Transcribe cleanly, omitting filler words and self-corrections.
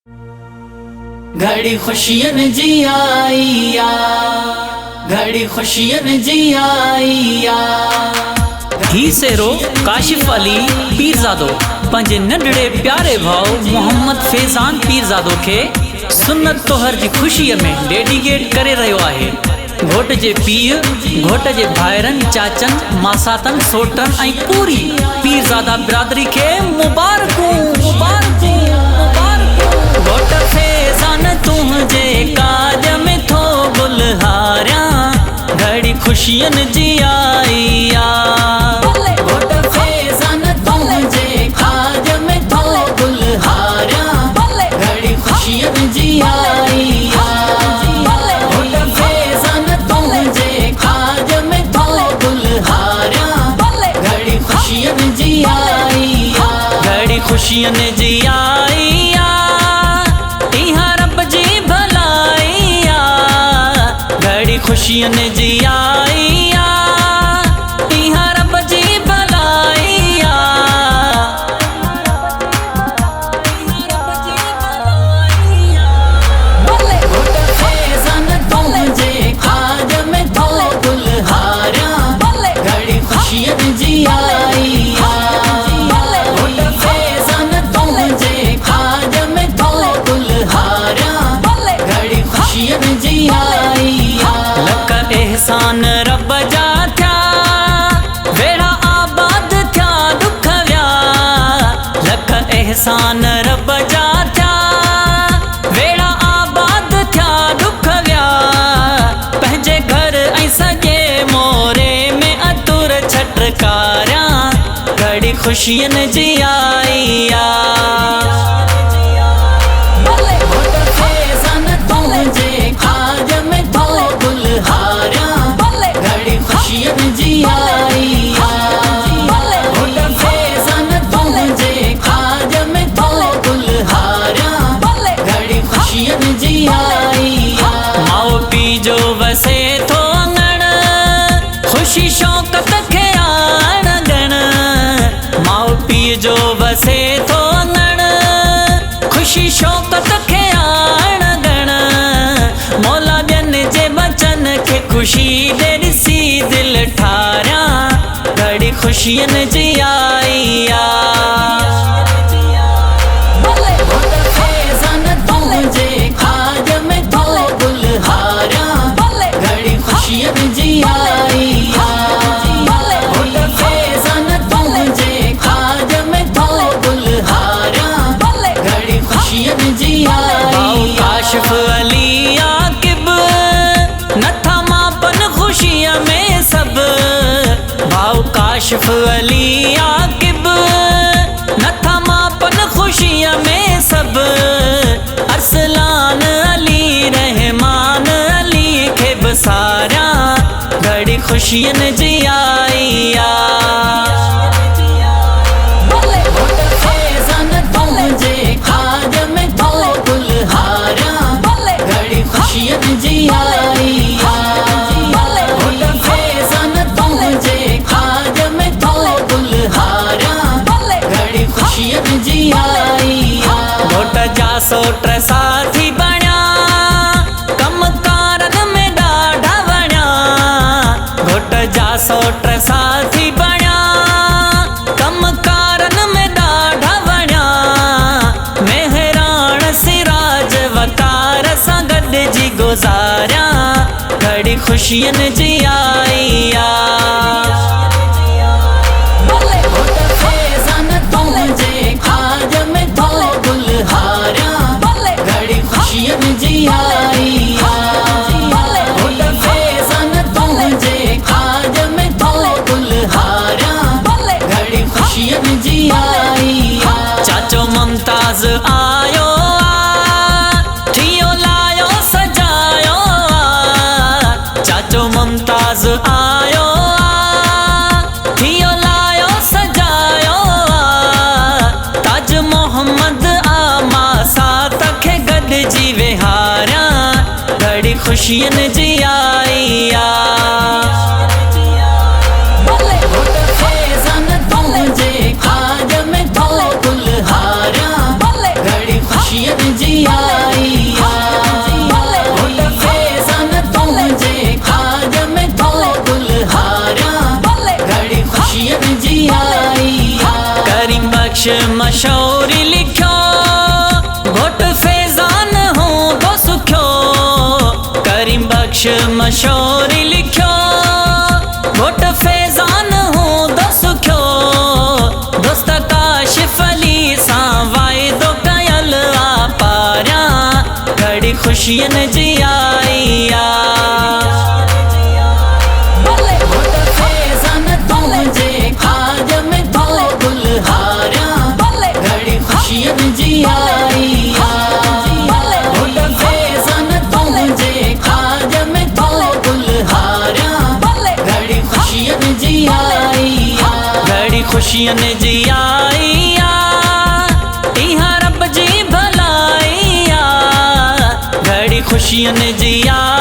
घड़ी खुशियन जी आई आ, घड़ी खुशियन जी आई आ। ही सेरो काशिफ अली पीरजादो पंजे नंढड़े प्यारे भाव मोहम्मद फैज़ान पीरजादो के सुन्नत तोहर जी खुशी में डेडिकेट करे रहियो आहे। घोट जे पीउ, घोट जे भाइरन, चाचन, मासातन, सोटन ऐं पूरी पीरजादा बिरादरी के मुबारकूं मुबारकूं मुबारकूं। घोट फैज़ान तुझे काज में थो गुलहारियां, घड़ी खुशियन जी आई आ। घोट फैज़ान तुझे काज में थो गुलहारियां, घड़ी खुशियन जी आई आ। घोट फैज़ान तुझे काज में थो गुलहारियां, घड़ी खुशियन जी आई आ। घड़ी खुशियन जी आई आ, इहाँ रब जी भलाई आ। घड़ी खुशियन जी आई आ, इहाँ रब जी भलाई आ। घोट फैज़ान तुझे काज में थो गुलहारियां, घड़ी खुशियन जी आई आ। घोट फैज़ान तुझे काज में थो गुलहारियां, घड़ी खुशियन जी आई आ। लख एहसान रब जा थिया, वेड़ा आबाद थिया दुख विया। लख एहसान रब जा थिया, वेड़ा आबाद थिया दुख विया। पंहिंजे घर ऐं सॼे मोरे में अतुर छटकारियां, घड़ी खुशियन जी आई आ। घोट फैज़ान तुझे काज में थो गुलहारियां, घड़ी खुशियन जी आई आ। घोट फैज़ान तुझे काज में थो गुलहारियां, घड़ी खुशियन जी आई आ। माउ पीउ जो वसे थो अंगण, खुशी शौक़त खे आण ॻण। माउ पीउ जो वसे थो अंगण, खुशी शौक़त खे आण ॻण। मौला ॿियनि जे बचन खे खुशी ॾे ॾिसी दिलि ठारियां, घड़ी खुशियन जी आई आ। घोट फैज़ान तुझे काज में थो गुलहारियां, घड़ी खुशियन जी आई आ। घोट फैज़ान तुझे काज में थो गुलहारियां, घड़ी खुशियन जी आई आ। काशिफ अली आकिब नथा मापन खुशीअ में सब, भाऊ काशिफ अली आकिब नथा मापन खुशीअ में सब। अरसलान अली रहमान अली खे बि सारियां, घड़ी खुशियन जी आई आ। घोट फैज़ान तुझे काज में थो गुलहारियां, घड़ी खुशियन जी आई आ। घोट फैज़ान तुझे काज में थो गुलहारियां, घड़ी खुशियन जी आई आ। घोट जा सोट साथी बणिया, कम कारन में ॾाढा वणिया। घोट जा सोट साथी बणिया, कम कारन में ॾाढा वणिया। मेहरान सिराज वकार सां गॾिजी गुज़ारियां, घड़ी खुशियन जी आई आ। घोट फैज़ान तुझे काज में थो गुलहारियां, घड़ी खुशियन जी आई आ। घोट फैज़ान तुझे काज में थो गुलहारियां, घड़ी खुशियन जी आई आ। चाचो मुमताज़ आयो आ, थियो लायो सजायो आ। चाचो मुमताज़ आयो आ, थियो लायो सजायो आ। ताज मोहम्मद आमा सात खे गॾिजी विहारियां, घड़ी खुशियन जी आई आ। घोट फैज़ान तुझे काज में थो गुलहारियां, घड़ी खुशियन खुशियन जी आई घोट फैजान तुझे खाज में तो गुलहारा घड़ी खुशियन जी आई करीम बख्श मशहूरी लिखो घोट फैजान हो तो सुख्यो करीम बख्श मशहूरी लिखो घोट फैजान हो तो सुख्यो दोस्त काशिफ अली सां वाइदो कयल आ पारिया घड़ी खुशियन जी आई घोट फैजान तुझे खाज में तो गुलहारा घड़ी खुशियन जी आई घोट फैजान तुझे खाज में तो गुलहारा घड़ी खुशियन जी आई घड़ी खुशियन जी आई इहा रब जी भलाई घड़ी खुशियन जी आई